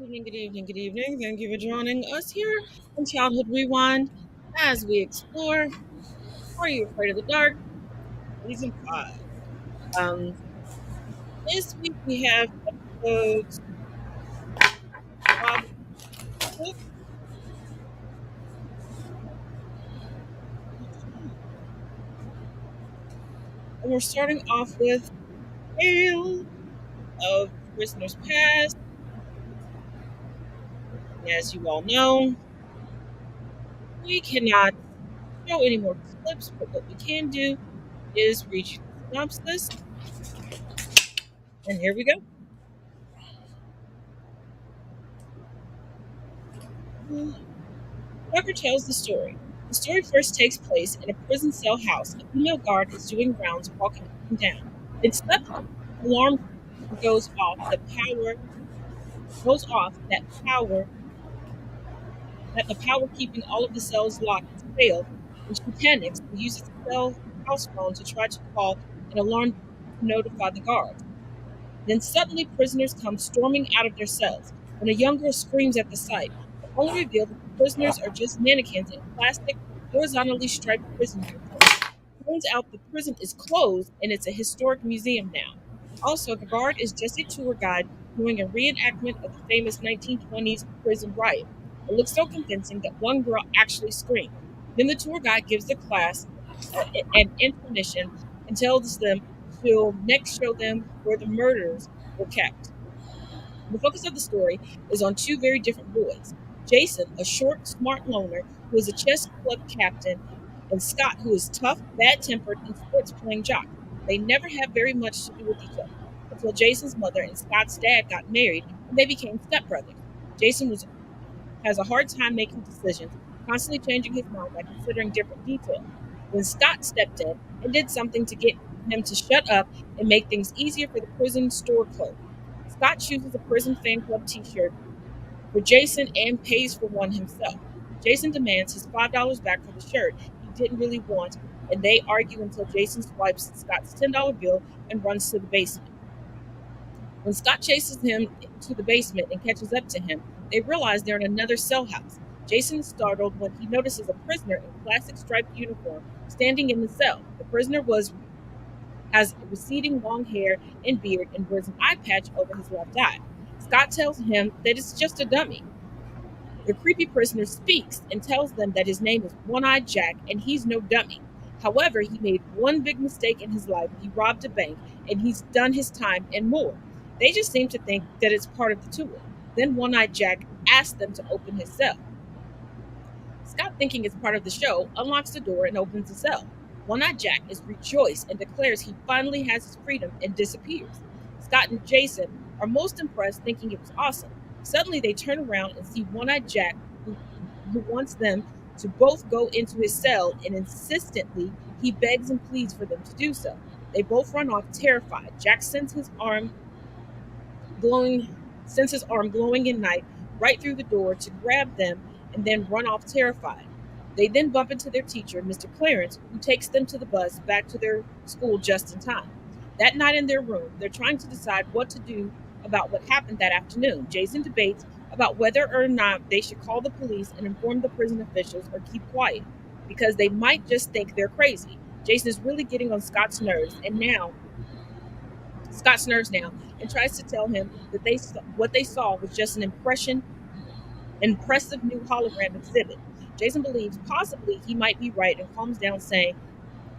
Good evening. Thank you for joining us here on Childhood Rewind as we explore Are You Afraid of the Dark? Season 5. This week we have episodes 5 and 6, and we're starting off with Tale of Prisoners Past. And as you all know, we cannot show any more clips, but what we can do is read you the synopsis. And here we go. Tucker tells the story. The story first takes place in a prison cell house. A female guard is doing rounds, walking up and down. Then suddenly, the alarm goes off. The power goes off. The power keeping all of the cells locked has failed, and she panics and uses the cell house phone to try to call an alarm to notify the guards. Then suddenly, prisoners come storming out of their cells. When a young girl screams at the sight, it only reveals that the prisoners are just mannequins in plastic, horizontally striped prison uniforms. Turns out the prison is closed and it's a historic museum now. Also, the guard is just a tour guide doing a reenactment of the famous 1920s prison riot. It looks so convincing that one girl actually screamed. Then the tour guide gives the class an intermission and tells them she'll next show them where the murders were kept. The focus of the story is on two very different boys: Jason, a short, smart loner who is a chess club captain, and Scott, who is tough, bad tempered, and sports playing jock. They never have very much to do with each other until Jason's mother and Scott's dad got married and they became stepbrothers. Jason has a hard time making decisions, constantly changing his mind by considering different details. When Scott stepped in and did something to get him to shut up and make things easier for the prison store clerk. Scott chooses a prison fan club t-shirt for Jason and pays for one himself. Jason demands his $5 back for the shirt he didn't really want, and they argue until Jason swipes Scott's $10 bill and runs to the basement. When Scott chases him to the basement and catches up to him, they realize they're in another cell house. Jason is startled when he notices a prisoner in classic striped uniform standing in the cell. The prisoner has receding long hair and beard and wears an eye patch over his left eye. Scott tells him that it's just a dummy. The creepy prisoner speaks and tells them that his name is One-Eyed Jack and he's no dummy. However, he made one big mistake in his life. He robbed a bank and he's done his time and more. They just seem to think that it's part of the tour. Then One-Eyed Jack asks them to open his cell. Scott, thinking it's part of the show, unlocks the door and opens the cell. One-Eyed Jack is rejoiced and declares he finally has his freedom and disappears. Scott and Jason are most impressed, thinking it was awesome. Suddenly, they turn around and see One-Eyed Jack, who wants them to both go into his cell, and insistently, he begs and pleads for them to do so. They both run off terrified. Jack glowing sends his arm glowing in night right through the door to grab them and then run off terrified. They then bump into their teacher, Mr. Clarence, who takes them to the bus back to their school just in time. That night in their room, they're trying to decide what to do about what happened that afternoon. Jason debates about whether or not they should call the police and inform the prison officials or keep quiet, because they might just think they're crazy. Jason is really getting on Scott's nerves now and tries to tell him that what they saw was just an impressive new hologram exhibit. Jason believes possibly he might be right and calms down, saying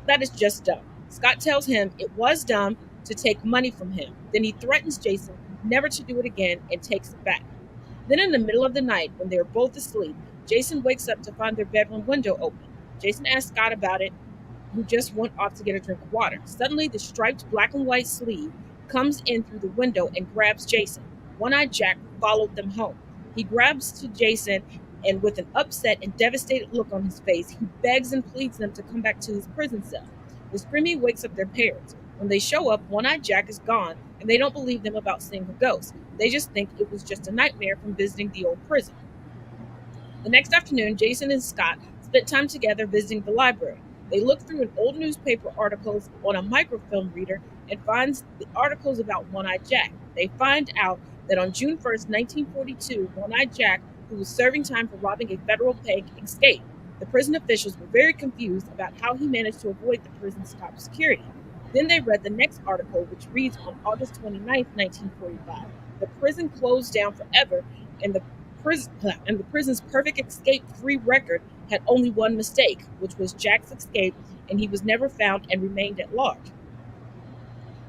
that is just dumb. Scott tells him it was dumb to take money from him. Then he threatens Jason never to do it again and takes it back. Then in the middle of the night, when they are both asleep, Jason wakes up to find their bedroom window open. Jason asks Scott about it, who just went off to get a drink of water. Suddenly, the striped black and white sleeve comes in through the window and grabs Jason. One-Eyed Jack followed them home. He grabs to Jason, and with an upset and devastated look on his face, he begs and pleads them to come back to his prison cell. The screaming wakes up their parents. When they show up, One-Eyed Jack is gone, and they don't believe them about seeing a ghost. They just think it was just a nightmare from visiting the old prison. The next afternoon, Jason and Scott spent time together visiting the library. They look through an old newspaper articles on a microfilm reader and finds the articles about One-Eyed Jack. They find out that on June 1st, 1942, One-Eyed Jack, who was serving time for robbing a federal bank, escaped. The prison officials were very confused about how he managed to avoid the prison's top security. Then they read the next article, which reads on August 29th, 1945. The prison closed down forever, and the prison's perfect escape-free record had only one mistake, which was Jack's escape, and he was never found and remained at large.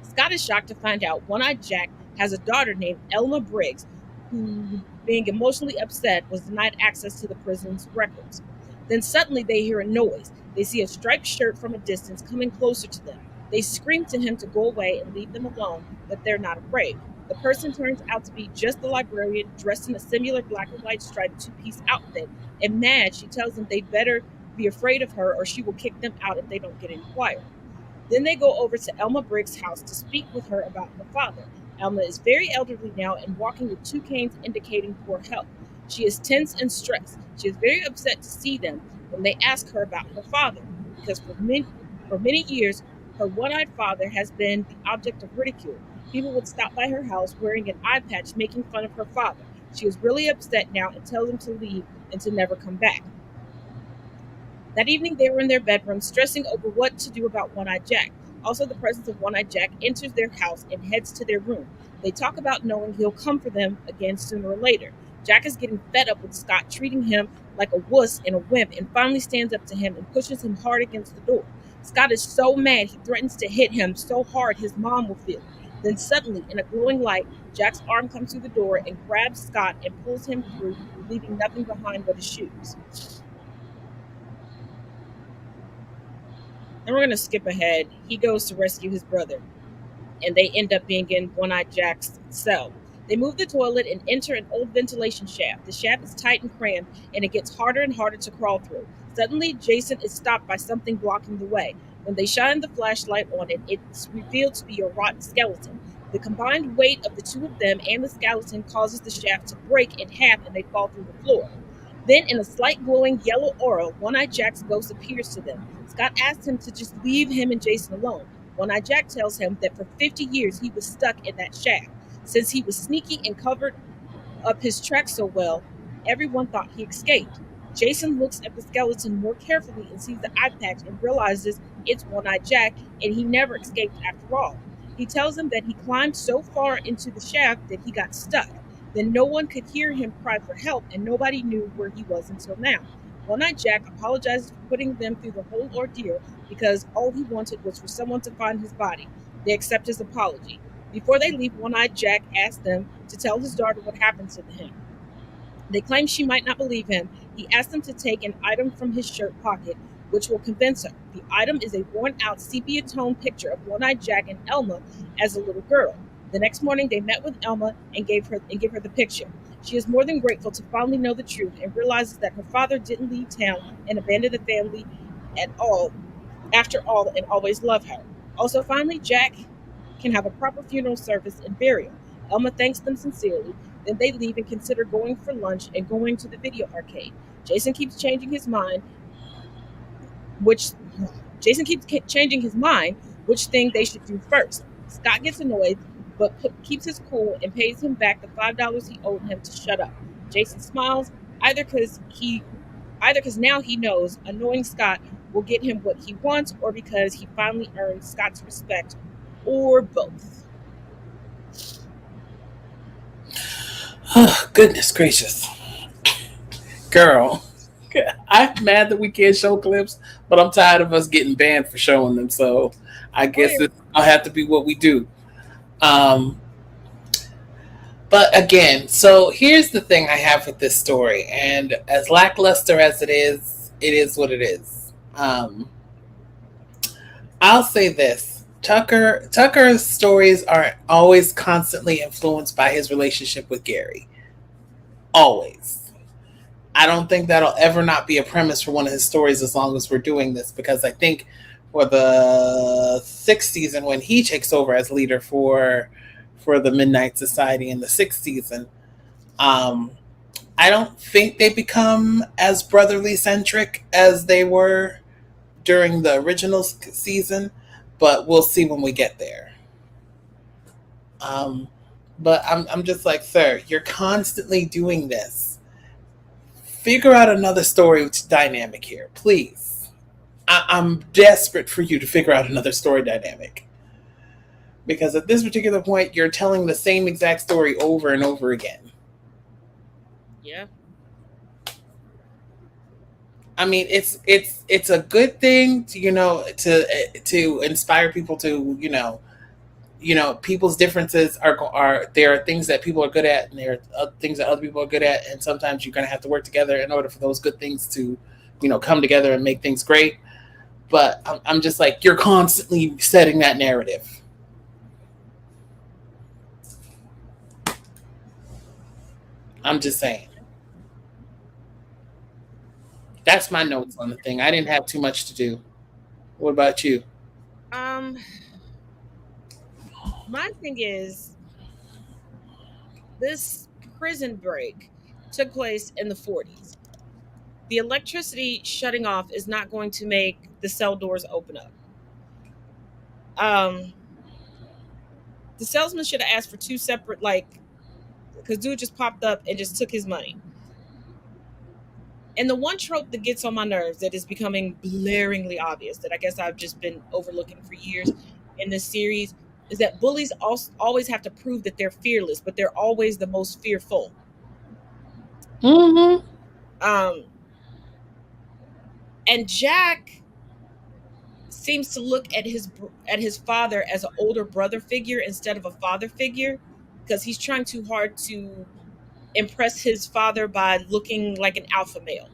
Scott is shocked to find out One-Eyed Jack has a daughter named Elma Briggs, who, being emotionally upset, was denied access to the prison's records. Then suddenly they hear a noise. They see a striped shirt from a distance coming closer to them. They scream to him to go away and leave them alone, but they're not afraid. The person turns out to be just the librarian, dressed in a similar black and white striped two-piece outfit, and mad, she tells them they'd better be afraid of her or she will kick them out if they don't get inquired. Then they go over to Elma Briggs' house to speak with her about her father. Elma is very elderly now and walking with two canes indicating poor health. She is tense and stressed. She is very upset to see them when they ask her about her father, because for many years, her one-eyed father has been the object of ridicule. People would stop by her house wearing an eye patch making fun of her father. She is really upset now and tells them to leave and to never come back. That evening, they were in their bedroom, stressing over what to do about One-Eyed Jack. Also, the presence of One-Eyed Jack enters their house and heads to their room. They talk about knowing he'll come for them again sooner or later. Jack is getting fed up with Scott treating him like a wuss and a wimp and finally stands up to him and pushes him hard against the door. Scott is so mad he threatens to hit him so hard his mom will feel it. Then suddenly, in a glowing light, Jack's arm comes through the door and grabs Scott and pulls him through, leaving nothing behind but his shoes. And we're going to skip ahead. He goes to rescue his brother, and they end up being in One-Eyed Jack's cell. They move the toilet and enter an old ventilation shaft. The shaft is tight and cramped, and it gets harder and harder to crawl through. Suddenly, Jason is stopped by something blocking the way. When they shine the flashlight on it, it's revealed to be a rotten skeleton. The combined weight of the two of them and the skeleton causes the shaft to break in half, and they fall through the floor. Then, in a slight glowing yellow aura, One-Eyed Jack's ghost appears to them. Scott asks him to just leave him and Jason alone. One-Eyed Jack tells him that for 50 years he was stuck in that shaft. Since he was sneaky and covered up his tracks so well, everyone thought he escaped. Jason looks at the skeleton more carefully and sees the eye patch and realizes it's One-Eyed Jack and he never escaped after all. He tells him that he climbed so far into the shaft that he got stuck. Then no one could hear him cry for help and nobody knew where he was until now. One-Eyed Jack apologizes for putting them through the whole ordeal because all he wanted was for someone to find his body. They accept his apology. Before they leave, One-Eyed Jack asks them to tell his daughter what happened to him. They claim she might not believe him. He asks them to take an item from his shirt pocket, which will convince her. The item is a worn out sepia tone picture of One-Eyed Jack and Elma as a little girl. The next morning, they met with Elma and give her the picture. She is more than grateful to finally know the truth and realizes that her father didn't leave town and abandon the family at all, after all, and always love her. Also, finally, Jack can have a proper funeral service and burial. Elma thanks them sincerely. Then they leave and consider going for lunch and going to the video arcade. Jason keeps changing his mind, which which thing they should do first. Scott gets annoyed, but keeps his cool and pays him back the $5 he owed him to shut up. Jason smiles, either because now he knows annoying Scott will get him what he wants, or because he finally earned Scott's respect, or both. Oh, goodness gracious. Girl, I'm mad that we can't show clips, but I'm tired of us getting banned for showing them. So I Oh guess yeah, it'll have to be what we do. Um, but again, so here's the thing I have with this story. And as lackluster as it is what it is. I'll say this. Tucker's stories are always constantly influenced by his relationship with Gary. Always. I don't think that'll ever not be a premise for one of his stories as long as we're doing this, because I think for the sixth season, when he takes over as leader for the Midnight Society in the sixth season, um, I don't think they become as brotherly centric as they were during the original season, but we'll see when we get there. Um, But I'm just like, sir, you're constantly doing this. Figure out another story dynamic here, please. I'm desperate for you to figure out another story dynamic. Because at this particular point, you're telling the same exact story over and over again. Yeah. I mean, it's a good thing to, to inspire people to, people's differences are there are things that people are good at, and there are things that other people are good at, and sometimes you're going to have to work together in order for those good things to, come together and make things great. But I'm just like, you're constantly setting that narrative. I'm just saying. That's my notes on the thing. I didn't have too much to do. What about you? Um, my thing is this prison break took place in the 40s. The electricity shutting off is not going to make the cell doors open up. Um, the salesman should have asked for two separate, like, because dude just popped up and just took his money. And the one trope that gets on my nerves that is becoming blaringly obvious, that I guess I've just been overlooking for years in this series, is that bullies also always have to prove that they're fearless, but they're always the most fearful. Mm-hmm. Um, and Jack seems to look at his father as an older brother figure instead of a father figure, because he's trying too hard to impress his father by looking like an alpha male.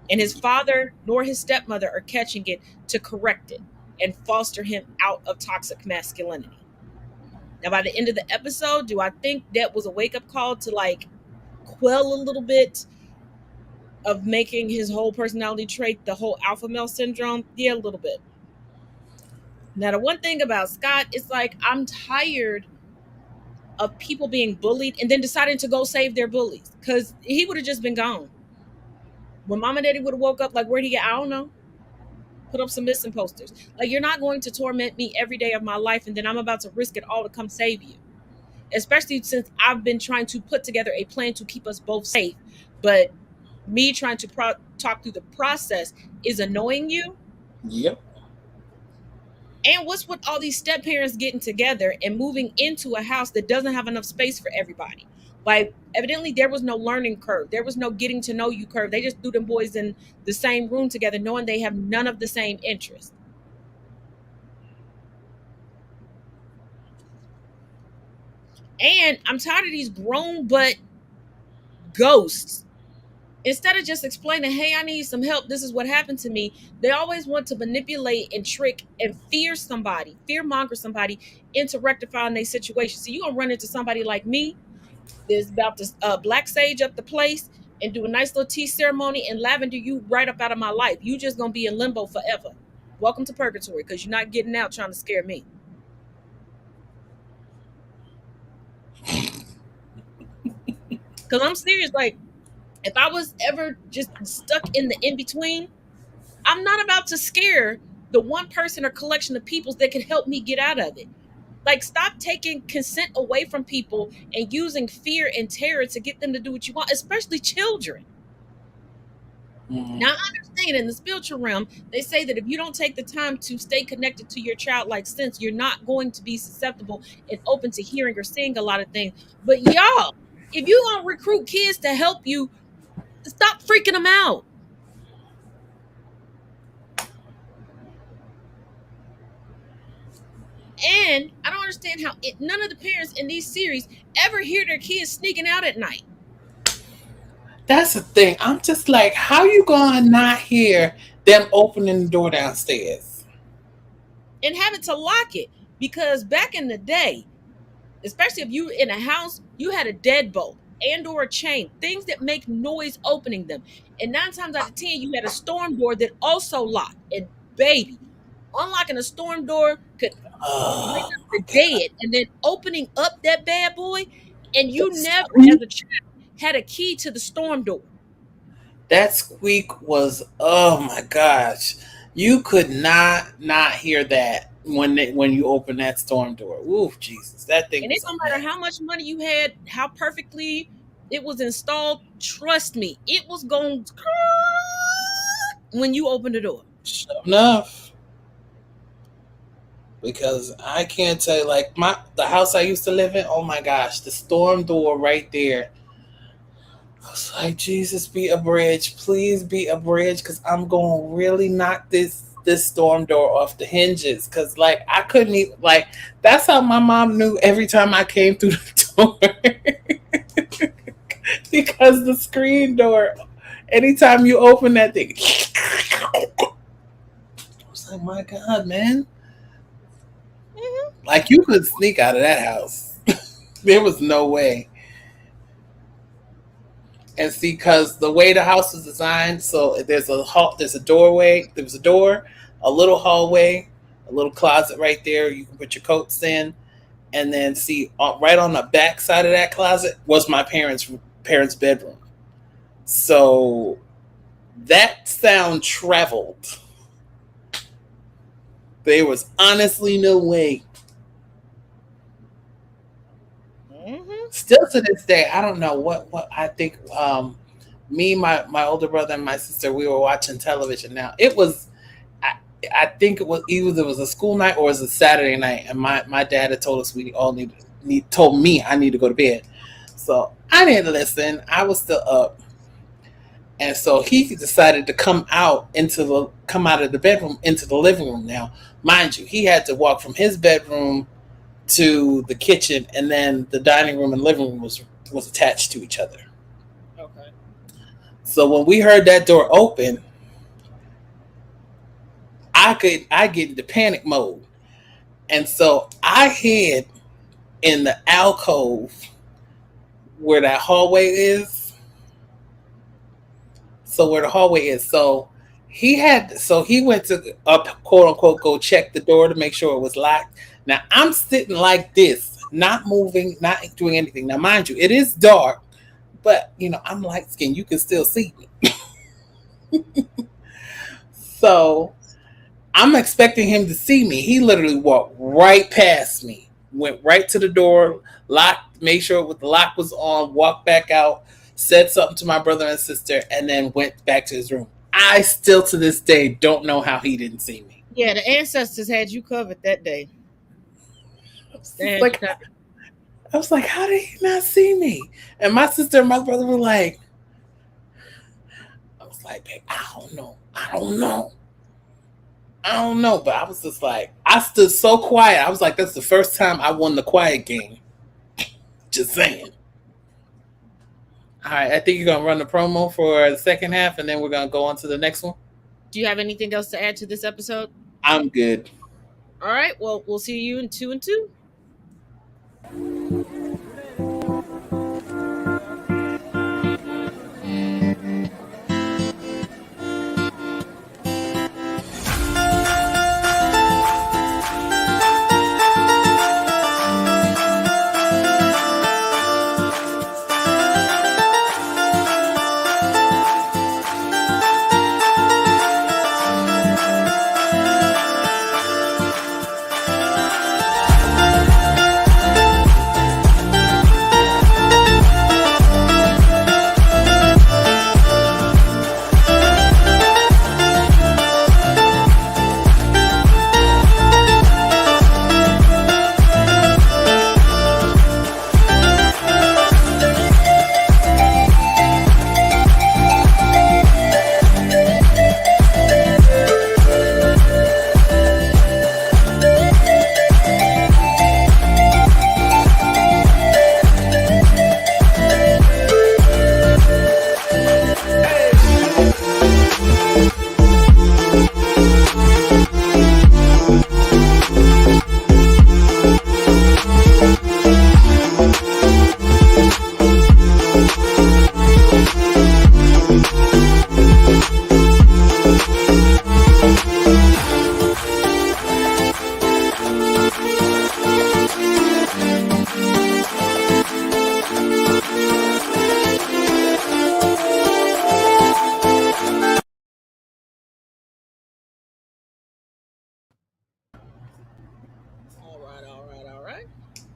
And his father nor his stepmother are catching it to correct it and foster him out of toxic masculinity. Now, by the end of the episode, do I think that was a wake up call to like quell a little bit of making his whole personality trait the whole alpha male syndrome? Yeah, a little bit. Now, the one thing about Scott is like, I'm tired of people being bullied and then deciding to go save their bullies, because he would have just been gone. When mom and daddy would have woke up, like, where'd he get? I don't know. Put up some missing posters. Like, you're not going to torment me every day of my life, and then I'm about to risk it all to come save you. Especially since I've been trying to put together a plan to keep us both safe. But me trying to talk through the process is annoying you. Yep. And what's with all these step parents getting together and moving into a house that doesn't have enough space for everybody? Like, evidently, there was no learning curve. There was no getting to know you curve. They just threw them boys in the same room together, knowing they have none of the same interests. And I'm tired of these grown but ghosts. Instead of just explaining, hey, I need some help, this is what happened to me, they always want to manipulate and trick and fear monger somebody into rectifying their situation. So you're going to run into somebody like me that's about to black sage up the place and do a nice little tea ceremony and lavender you right up out of my life. You just going to be in limbo forever. Welcome to purgatory, because you're not getting out trying to scare me. Because I'm serious. Like, if I was ever just stuck in the in between, I'm not about to scare the one person or collection of peoples that can help me get out of it. Like, stop taking consent away from people and using fear and terror to get them to do what you want, especially children. Mm-hmm. Now, I understand in the spiritual realm, they say that if you don't take the time to stay connected to your childlike sense, you're not going to be susceptible and open to hearing or seeing a lot of things. But y'all, if you want to recruit kids to help you, stop freaking them out. And I don't understand how none of the parents in these series ever hear their kids sneaking out at night That's the thing. I'm just like, how you gonna not hear them opening the door downstairs? and having to lock it. Because back in the day, especially if you were in a house, you had a deadbolt and or a chain, things that make noise opening them. And 9 times out of 10, you had a storm door that also locked. And baby, unlocking a storm door could wake Oh up my the god. dead. And then opening up that bad boy, and you The never, as squeak. a child, had a key to the storm door. That squeak was, oh my gosh. You could not hear that. when you open that storm door. Ooh, Jesus, that thing And it was don't a matter mess. how much money you had, how perfectly it was installed. Trust me, it was going when you opened the door. Sure enough, because I can't tell you, like the house I used to live in. Oh my gosh, the storm door right there. I was like, Jesus, be a bridge, please be a bridge, because I'm going to really knock this storm door off the hinges. Because like I couldn't even like. That's how my mom knew every time I came through the door. Because the screen door, anytime you open that thing, I was like, my God, man. Hmm. Like you could sneak out of that house. There was no way. And see, because the way the house was designed, so there's a doorway, there was a door, a little hallway, a little closet right there. You can put your coats in, and then see right on the back side of that closet was my parents' bedroom. So that sound traveled. There was honestly no way. Hmm. Still to this day, I don't know what I think. Me, my older brother, and my sister, we were watching television. Now it was, I, I think it was either it was a school night or it was a Saturday night, and my dad had told us we all told me I need to go to bed. So I didn't listen. I was still up, and so he decided to come out of the bedroom into the living room. Now, mind you, he had to walk from his bedroom to the kitchen, and then the dining room and living room was attached to each other. Okay. So when we heard that door open, I get into panic mode, and so I hid in the alcove where that hallway is. So where the hallway is, so he went to up quote unquote go check the door to make sure it was locked. Now I'm sitting like this, not moving, not doing anything. Now mind you, it is dark, but I'm light skinned. You can still see me. So I'm expecting him to see me. He literally walked right past me, went right to the door, locked, made sure the lock was on, walked back out, said something to my brother and sister, and then went back to his room. I still to this day don't know how he didn't see me. Yeah, the ancestors had you covered that day. They It's had you like covered. I was like, how did he not see me? And my sister and my brother were like, I was like, babe, I don't know. I don't know. I don't know. But I was just like, I stood so quiet. I was like, that's the first time I won the quiet game. Just saying. All right, I think you're gonna run the promo for the second half, and then we're gonna go on to the next one. Do you have anything else to add to this episode? I'm good. All right. Well, we'll see you in 2 and 2.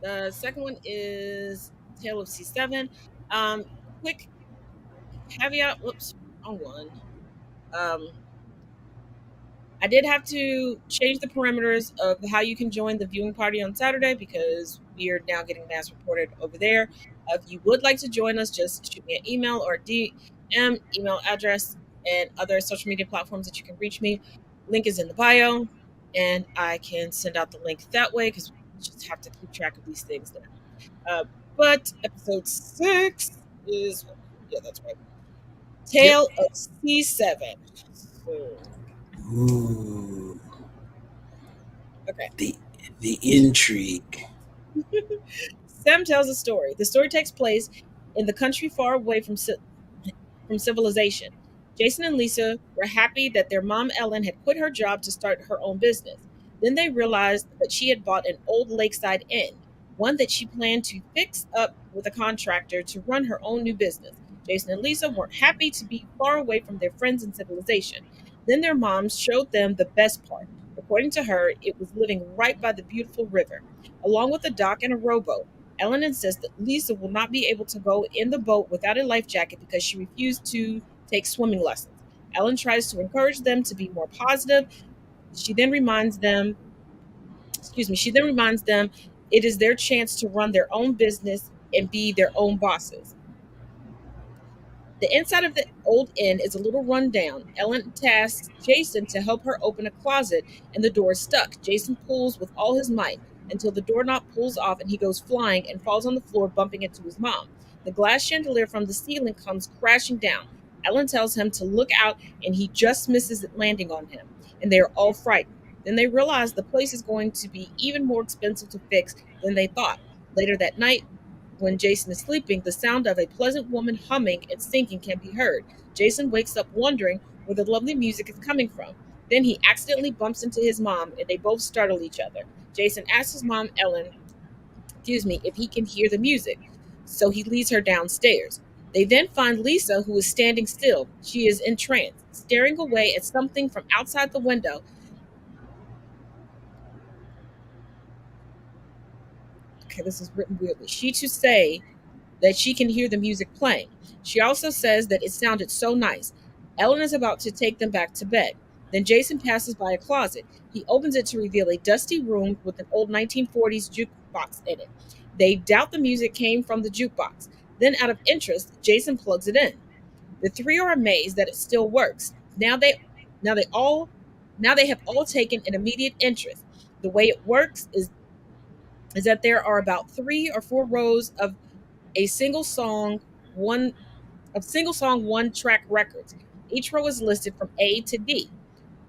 The second one is Tale of C7. Um, Quick caveat. Whoops, wrong one. Um, I did have to change the parameters of how you can join the viewing party on Saturday because we are now getting mass reported over there. If you would like to join us, just shoot me an email or DM, email address, and other social media platforms that you can reach me. Link is in the bio, and I can send out the link that way because we just have to keep track of these things now. But episode 6 is, yeah, that's right. Yep. Tale of C7. So, Ooh, okay. the the intrigue. Sam tells a story. The story takes place in the country far away from civilization. Jason and Lisa were happy that their mom Ellen had quit her job to start her own business. Then they realized that she had bought an old lakeside inn, one that she planned to fix up with a contractor to run her own new business. Jason and Lisa weren't happy to be far away from their friends and civilization. Then their moms showed them the best part. According to her, it was living right by the beautiful river, along with a dock and a rowboat. Ellen insists that Lisa will not be able to go in the boat without a life jacket because she refused to take swimming lessons. Ellen tries to encourage them to be more positive. She then reminds them, she then reminds them it is their chance to run their own business and be their own bosses. The inside of the old inn is a little rundown. Ellen tasks Jason to help her open a closet, and the door is stuck. Jason pulls with all his might until the doorknob pulls off and he goes flying and falls on the floor, bumping into his mom. The glass chandelier from the ceiling comes crashing down. Ellen tells him to look out, and he just misses it landing on him, and they are all frightened. Then they realize the place is going to be even more expensive to fix than they thought. Later that night, when Jason is sleeping, the sound of a pleasant woman humming and singing can be heard. Jason wakes up wondering where the lovely music is coming from. Then he accidentally bumps into his mom and they both startle each other. Jason asks his mom, Ellen, if he can hear the music. So he leads her downstairs. They then find Lisa, who is standing still. She is entranced, staring away at something from outside the window. Okay, this is written weirdly. She to say that she can hear the music playing. She also says that it sounded so nice. Ellen is about to take them back to bed. Then Jason passes by a closet. He opens it to reveal a dusty room with an old 1940s jukebox in it. They doubt the music came from the jukebox. Then, out of interest, Jason plugs it in. The three are amazed that it still works. Now they all now they have all taken an immediate interest. The way it works is that there are about 3 or 4 rows a single song, one single song, one track records. Each row is listed from A to D.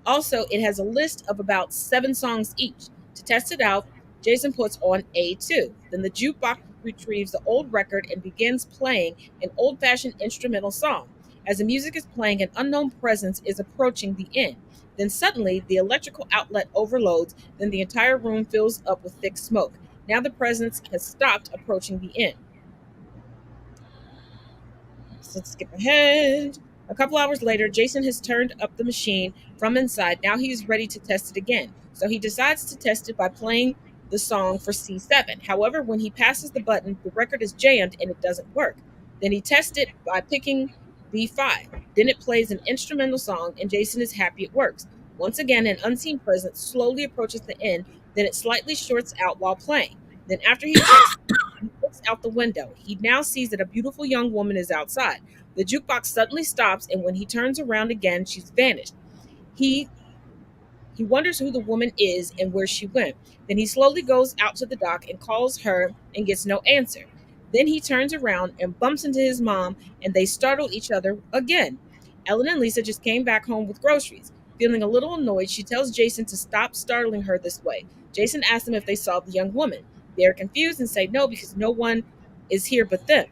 Also, it has a list of about 7 songs each. To test it out, Jason puts on A2. Then the jukebox retrieves the old record and begins playing an old fashioned instrumental song. As the music is playing, an unknown presence is approaching the inn. Then suddenly, the electrical outlet overloads, then the entire room fills up with thick smoke. Now the presence has stopped approaching the inn. So let's skip ahead. A couple hours later, Jason has turned up the machine from inside. Now he is ready to test it again. So he decides to test it by playing the song for C7. However, when he passes the button, the record is jammed and it doesn't work. Then he tests it by picking B5. Then it plays an instrumental song and Jason is happy it works. Once again, an unseen presence slowly approaches the end. Then it slightly shorts out while playing. Then after he looks out the window. He now sees that a beautiful young woman is outside. The jukebox suddenly stops, and when he turns around again, she's vanished. He he wonders who the woman is and where she went. Then he slowly goes out to the dock and calls her and gets no answer. Then he turns around and bumps into his mom, and they startle each other again. Ellen and Lisa just came back home with groceries. Feeling a little annoyed, she tells Jason to stop startling her this way. Jason asks them if they saw the young woman. They are confused and say no because no one is here but them.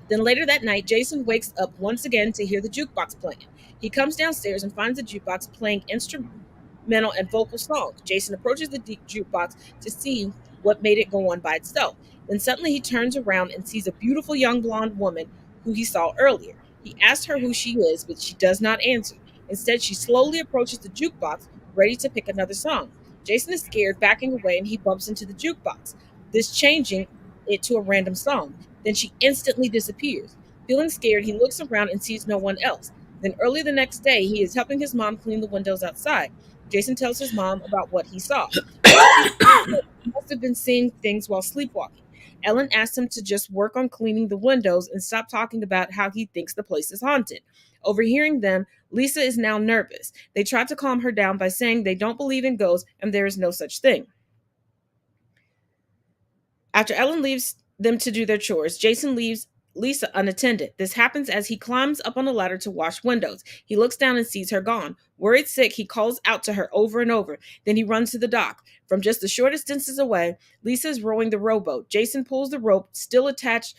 Then later that night, Jason wakes up once again to hear the jukebox playing. He comes downstairs and finds the jukebox playing instrumental and vocal songs. Jason approaches the jukebox to see what made it go on by itself. Then suddenly he turns around and sees a beautiful young blonde woman who he saw earlier. He asks her who she is, but she does not answer. Instead, she slowly approaches the jukebox, ready to pick another song. Jason is scared, backing away, and he bumps into the jukebox. this changing it to a random song. Then she instantly disappears. Feeling scared, he looks around and sees no one else. Then early the next day, he is helping his mom clean the windows outside. Jason tells his mom about what he saw. She said he must have been seeing things while sleepwalking. Ellen asked him to just work on cleaning the windows and stop talking about how he thinks the place is haunted. Overhearing them, Lisa is now nervous. They try to calm her down by saying they don't believe in ghosts and there is no such thing. After Ellen leaves them to do their chores, Jason leaves Lisa unattended. This happens as he climbs up on a ladder to wash windows. He looks down and sees her gone. Worried sick, he calls out to her over and over. Then he runs to the dock. From just the shortest distance away, Lisa is rowing the rowboat. Jason pulls the rope, still attached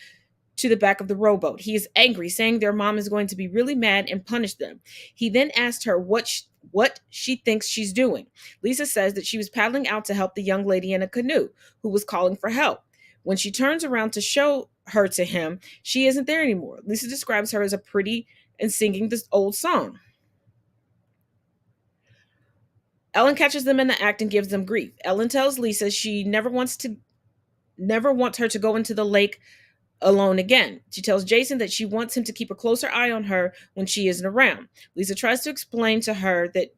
to the back of the rowboat. He is angry, saying their mom is going to be really mad and punish them. He then asks her what she thinks she's doing. Lisa says that she was paddling out to help the young lady in a canoe who was calling for help. When she turns around to show her to him, she isn't there anymore. Lisa describes her as a pretty and singing this old song. Ellen catches them in the act and gives them grief. Ellen tells Lisa she never wants her to go into the lake alone again. She tells Jason that she wants him to keep a closer eye on her when she isn't around. Lisa tries to explain to her that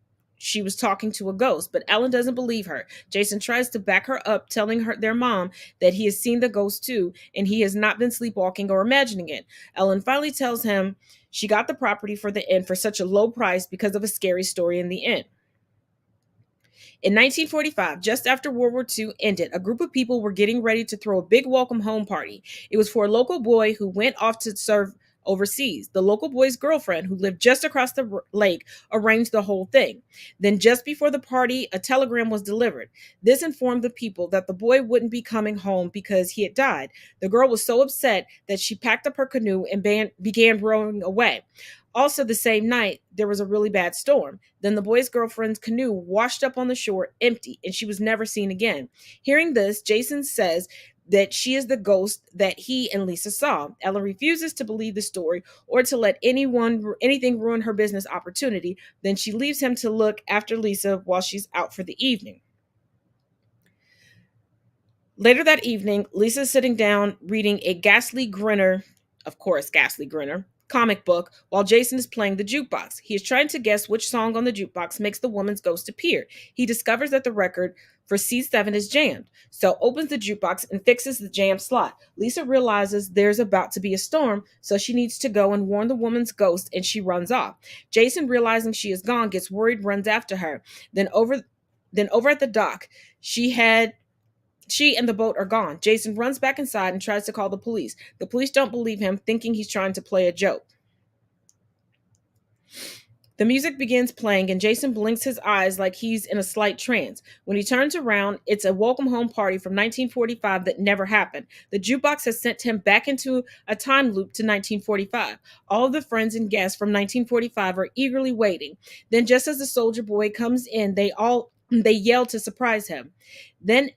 she was talking to a ghost, but Ellen doesn't believe her. Jason tries to back her up, telling her their mom that he has seen the ghost too, and he has not been sleepwalking or imagining it. Ellen finally tells him she got the property for the inn for such a low price because of a scary story in the inn. In 1945, just after World War II ended, a group of people were getting ready to throw a big welcome home party. It was for a local boy who went off to serve overseas. The local boy's girlfriend, who lived just across the lake, arranged the whole thing. Then, just before the party, a telegram was delivered. This informed the people that the boy wouldn't be coming home because he had died. The girl was so upset that she packed up her canoe and began rowing away. Also, the same night, there was a really bad storm. Then the boy's girlfriend's canoe washed up on the shore empty, and she was never seen again. Hearing this, Jason says that she is the ghost that he and Lisa saw. Ellen refuses to believe the story or to let anything ruin her business opportunity. Then she leaves him to look after Lisa while she's out for the evening. Later that evening, Lisa is sitting down reading a Ghastly Grinner, comic book while Jason is playing the jukebox. He is trying to guess which song on the jukebox makes the woman's ghost appear. He discovers that the record for C7 is jammed, so opens the jukebox and fixes the jammed slot. Lisa realizes there's about to be a storm, so she needs to go and warn the woman's ghost, and she runs off. Jason, realizing she is gone, gets worried, runs after her. Then over at the dock, she and the boat are gone. Jason runs back inside and tries to call the police. The police don't believe him, thinking he's trying to play a joke. The music begins playing, and Jason blinks his eyes like he's in a slight trance. When he turns around, it's a welcome home party from 1945 that never happened. The jukebox has sent him back into a time loop to 1945. All of the friends and guests from 1945 are eagerly waiting. Then, just as the soldier boy comes in, they yell to surprise him. Then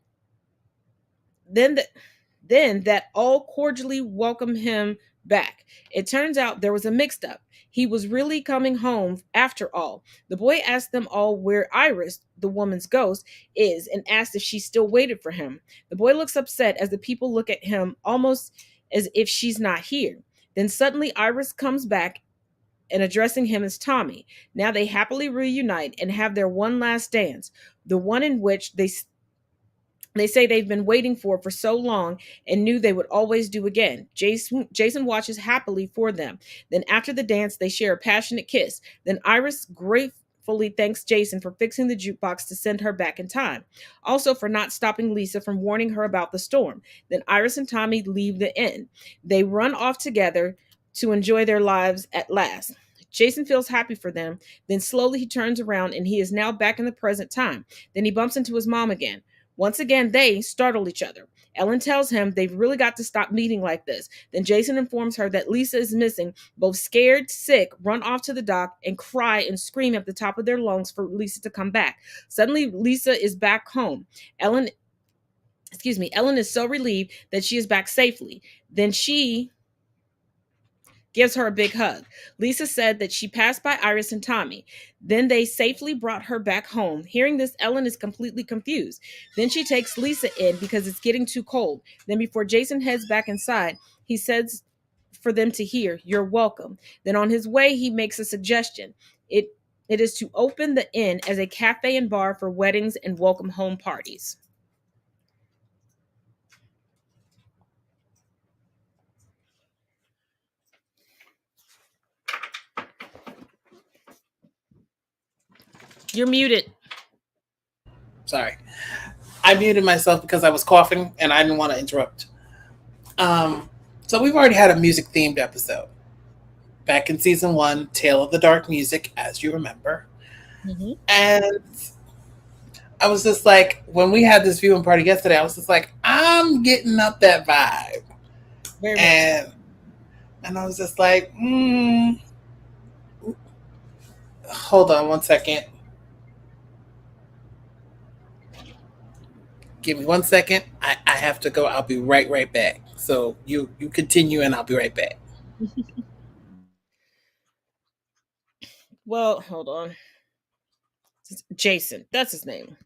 that all cordially welcome him back. It turns out there was a mix up. He was really coming home after all. The boy asked them all where Iris, the woman's ghost, is and asked if she still waited for him. The boy looks upset as the people look at him almost as if she's not here. Then suddenly Iris comes back and addressing him as Tommy. Now they happily reunite and have their one last dance, the one in which they say they've been waiting for so long and knew they would always do again. Jason watches happily for them. Then after the dance, they share a passionate kiss. Then Iris gratefully thanks Jason for fixing the jukebox to send her back in time. Also for not stopping Lisa from warning her about the storm. Then Iris and Tommy leave the inn. They run off together to enjoy their lives at last. Jason feels happy for them. Then slowly he turns around and he is now back in the present time. Then he bumps into his mom again. Once again, they startle each other. Ellen tells him they've really got to stop meeting like this. Then Jason informs her that Lisa is missing. Both scared, sick, run off to the dock and cry and scream at the top of their lungs for Lisa to come back. Suddenly, Lisa is back home. Ellen is so relieved that she is back safely. Then she gives her a big hug. Lisa said that she passed by Iris and Tommy. Then they safely brought her back home. Hearing this, Ellen is completely confused. Then she takes Lisa in because it's getting too cold. Then, before Jason heads back inside, he says for them to hear, "You're welcome." Then, on his way, he makes a suggestion. It is to open the inn as a cafe and bar for weddings and welcome home parties. You're muted. Sorry. I muted myself because I was coughing and I didn't want to interrupt. So we've already had a music themed episode. Back in season 1, Tale of the Dark Music, as you remember. Mm-hmm. And I was just like, when we had this viewing party yesterday, I was just like, I'm getting up that vibe. Very much. And I was just like, hold on one second. Give me 1 second. I have to go. I'll be right back. So you continue and I'll be right back. Well, hold on. Jason, that's his name.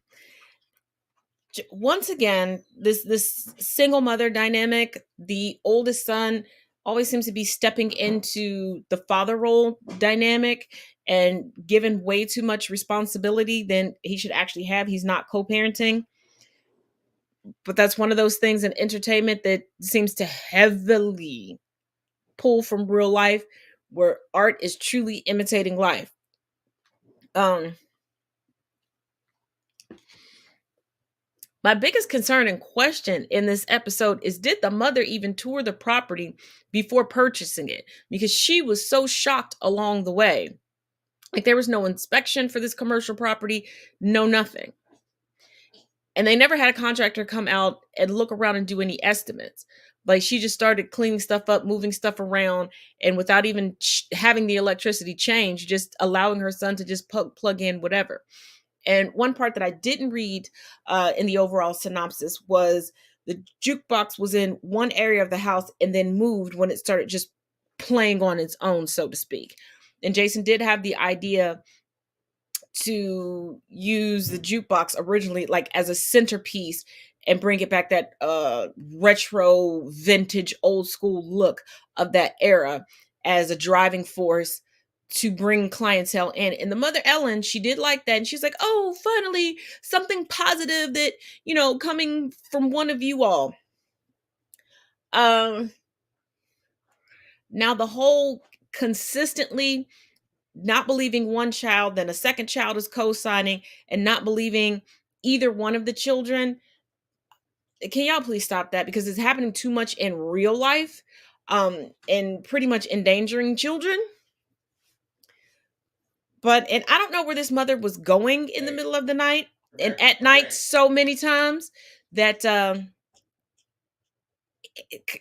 Once again, this single mother dynamic, the oldest son always seems to be stepping into the father role dynamic and given way too much responsibility than he should actually have. He's not co-parenting. But that's one of those things in entertainment that seems to heavily pull from real life, where art is truly imitating life. My biggest concern and question in this episode is, did the mother even tour the property before purchasing it? Because she was so shocked along the way. Like, there was no inspection for this commercial property, no nothing. And they never had a contractor come out and look around and do any estimates. Like, she just started cleaning stuff up, moving stuff around, and without even having the electricity change, just allowing her son to just plug in whatever. And one part that I didn't read in the overall synopsis was the jukebox was in one area of the house and then moved when it started just playing on its own, so to speak. And Jason did have the idea to use the jukebox originally like as a centerpiece and bring it back, that retro vintage old school look of that era, as a driving force to bring clientele in. And the mother Ellen, she did like that, and she's like, "Oh, finally something positive that, coming from one of you all." um Now, the whole consistently not believing one child, then a second child is co-signing, and not believing either one of the children. Can y'all please stop that? Because it's happening too much in real life, and pretty much endangering children. And I don't know where this mother was going in the middle of the night and at night so many times that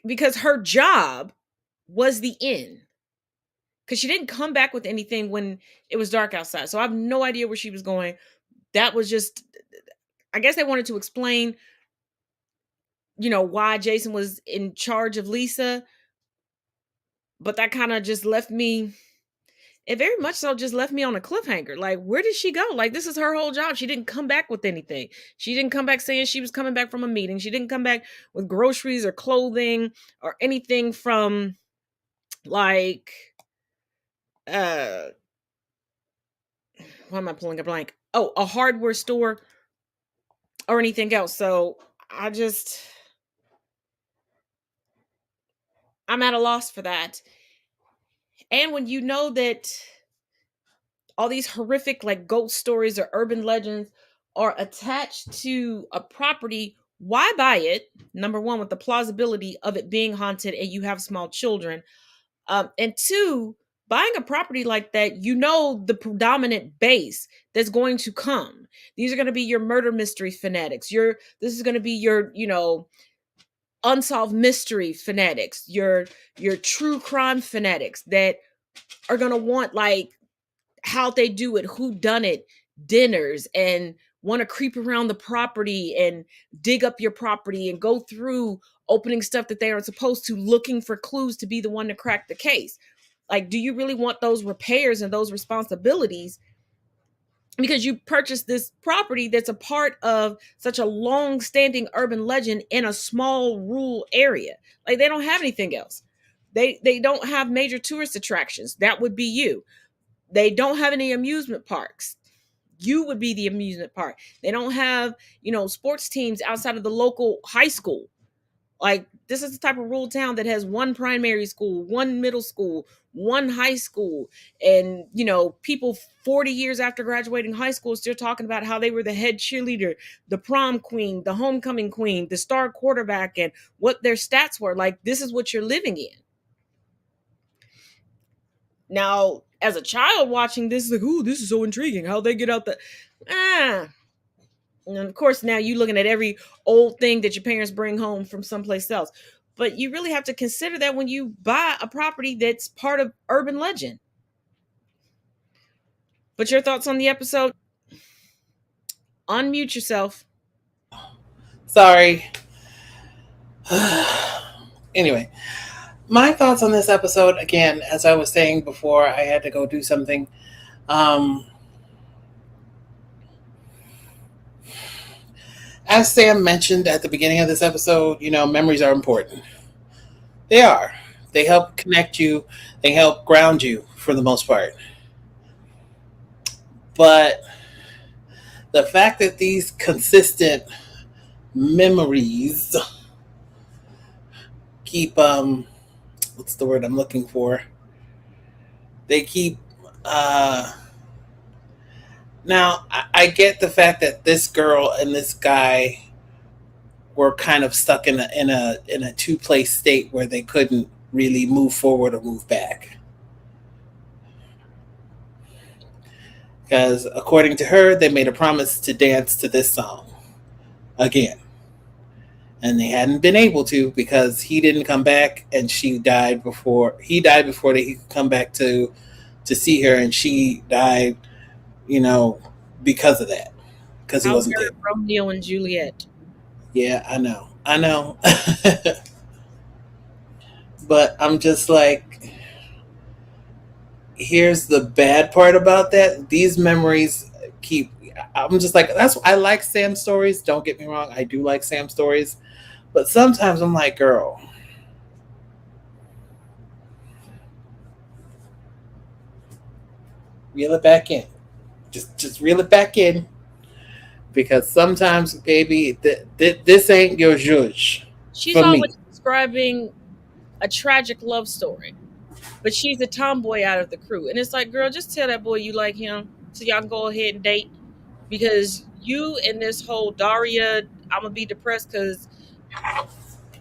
because her job was the inn, because she didn't come back with anything when it was dark outside. So I have no idea where she was going. That was just, I guess they wanted to explain, why Jason was in charge of Lisa. But that kind of just left me, it very much so just left me on a cliffhanger. Like, where did she go? Like, this is her whole job. She didn't come back with anything. She didn't come back saying she was coming back from a meeting. She didn't come back with groceries or clothing or anything from, like, uh, why am I pulling a blank? Oh, a hardware store or anything else. So I'm at a loss for that. And when you know that all these horrific, like, ghost stories or urban legends are attached to a property, why buy it? Number one, with the plausibility of it being haunted and you have small children. And two, buying a property like that, the predominant base that's going to come. These are going to be your murder mystery fanatics. This is going to be your, unsolved mystery fanatics, your true crime fanatics that are going to want, like, how they do it, who done it dinners, and want to creep around the property and dig up your property and go through opening stuff that they aren't supposed to, looking for clues to be the one to crack the case. Like, do you really want those repairs and those responsibilities because you purchased this property that's a part of such a long-standing urban legend in a small rural area? Like, they don't have anything else. They don't have major tourist attractions. That would be you. They don't have any amusement parks. You would be the amusement park. They don't have, sports teams outside of the local high school. Like, this is the type of rural town that has one primary school, one middle school, one high school. And, people 40 years after graduating high school still talking about how they were the head cheerleader, the prom queen, the homecoming queen, the star quarterback, and what their stats were. Like, this is what you're living in. Now, as a child watching this, like, ooh, this is so intriguing. How they get out the and of course, now you looking at every old thing that your parents bring home from someplace else. But you really have to consider that when you buy a property that's part of urban legend. But your thoughts on the episode? Unmute yourself. Sorry. Anyway, my thoughts on this episode, again, as I was saying before, I had to go do something. As Sam mentioned at the beginning of this episode, memories are important. They are. They help connect you. They help ground you for the most part. But the fact that these consistent memories keep, what's the word I'm looking for? They keep, now I get the fact that this girl and this guy were kind of stuck in a two-place state where they couldn't really move forward or move back. Because according to her, they made a promise to dance to this song again. And they hadn't been able to because he didn't come back and he died before they could come back to see her, and she died, because of that. Because he wasn't there. Romeo and Juliet. Yeah, I know. But I'm just like, here's the bad part about that. These memories I'm just like, I like Sam's stories. Don't get me wrong. I do like Sam's stories. But sometimes I'm like, girl, reel it back in. Just reel it back in. Because sometimes, baby, this ain't your judge. She's always describing a tragic love story. But she's a tomboy out of the crew. And it's like, girl, just tell that boy you like him so y'all can go ahead and date. Because you and this whole Daria, I'm going to be depressed because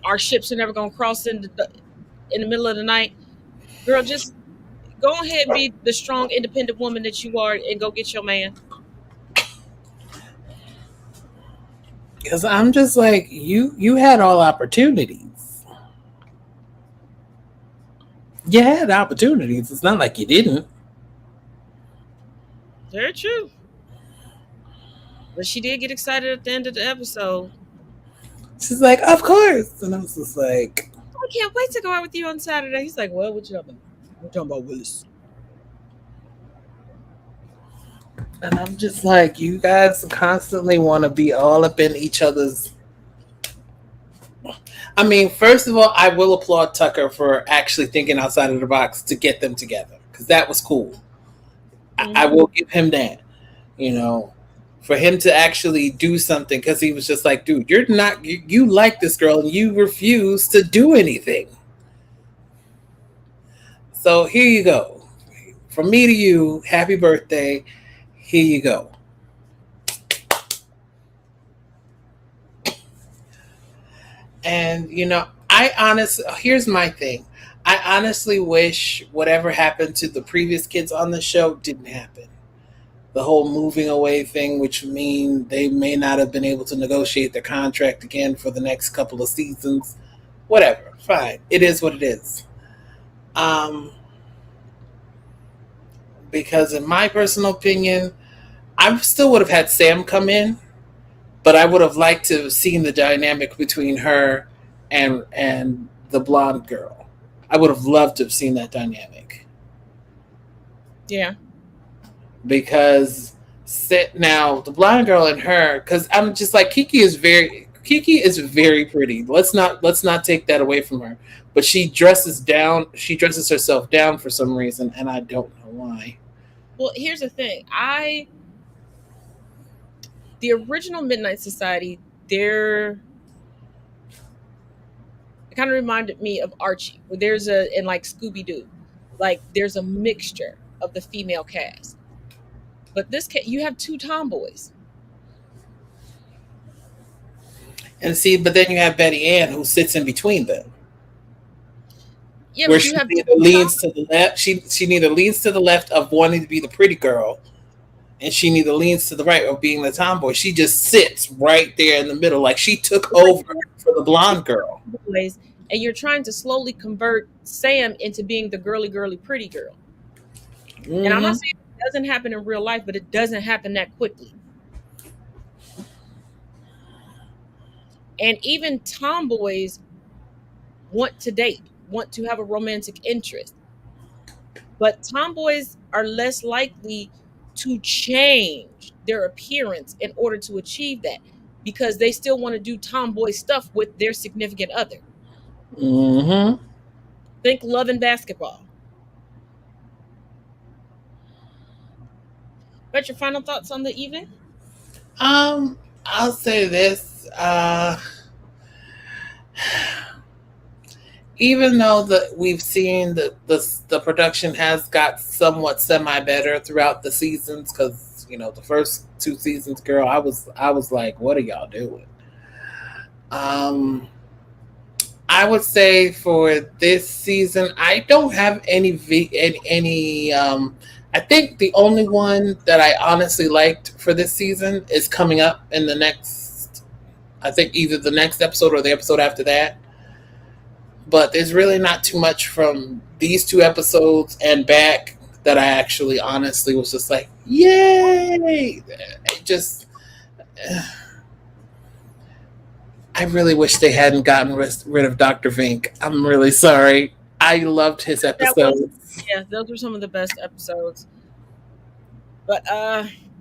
our ships are never going to cross in the middle of the night. Girl, just go ahead and be the strong, independent woman that you are and go get your man. Because I'm just like, you had all opportunities. You had opportunities. It's not like you didn't. Very true. But she did get excited at the end of the episode. She's like, of course. And I was just like, I can't wait to go out with you on Saturday. He's like, well, what you talking about? We're talking about Willis. And I'm just like, you guys constantly want to be all up in each other's. I mean, first of all, I will applaud Tucker for actually thinking outside of the box to get them together. Because that was cool. Mm-hmm. I will give him that. For him to actually do something, because he was just like, dude, you're not, you like this girl and you refuse to do anything. So here you go. From me to you, happy birthday. Here you go. And, here's my thing. I honestly wish whatever happened to the previous kids on the show didn't happen. The whole moving away thing, which mean they may not have been able to negotiate their contract again for the next couple of seasons. Whatever, fine. It is what it is. Because in my personal opinion, I still would have had Sam come in, but I would have liked to have seen the dynamic between her and the blonde girl. I would have loved to have seen that dynamic. Yeah. because sit now the blonde girl and her, because I'm just like Kiki is very pretty. Let's not take that away from her. But she dresses herself down for some reason, and I don't know why. Well, here's the thing. The original Midnight Society, they're it kind of reminded me of Archie, where there's a in like Scooby Doo, like there's a mixture of the female cast. But you have two tomboys. And see, but then you have Betty Ann who sits in between them, Yeah, where but you she have neither two tom. leans to the left. She neither leans to the left of wanting to be the pretty girl, and she neither leans to the right of being the tomboy. She just sits right there in the middle, like she took It's like over for the blonde girl. boys, and you're trying to slowly convert Sam into being the girly, girly, pretty girl. And I'm not Hmm. saying it doesn't happen in real life, but it doesn't happen that quickly. And even tomboys want to date, want to have a romantic interest. But tomboys are less likely to change their appearance in order to achieve that because they still want to do tomboy stuff with their significant other. Hmm. Think Love and Basketball. But your final thoughts on the evening? I'll say this. Even though we've seen the production has got somewhat semi better throughout the seasons, because the first two seasons, girl, I was like, what are y'all doing? Um, I would say for this season, I don't have any. I think the only one that I honestly liked for this season is coming up in the next. I think either the next episode or the episode after that. But there's really not too much from these two episodes and back that I actually honestly was just like, yay! It just, I really wish they hadn't gotten rid of Dr. Vink. I'm really sorry. I loved his That was, episodes. yeah, those were some of the best episodes. But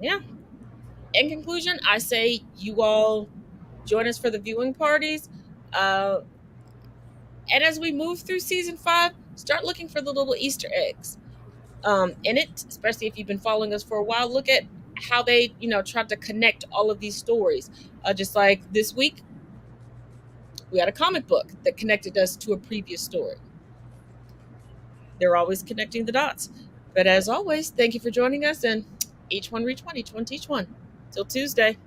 yeah. In conclusion, I say you all join us for the viewing parties. Uh, and as we move through season 5, start looking for the little Easter eggs in it, especially if you've been following us for a while. Look at how they, tried to connect all of these stories. Just like this week, we had a comic book that connected us to a previous story. They're always connecting the dots. But as always, thank you for joining us, and each one reach one, each one teach one. Till Tuesday.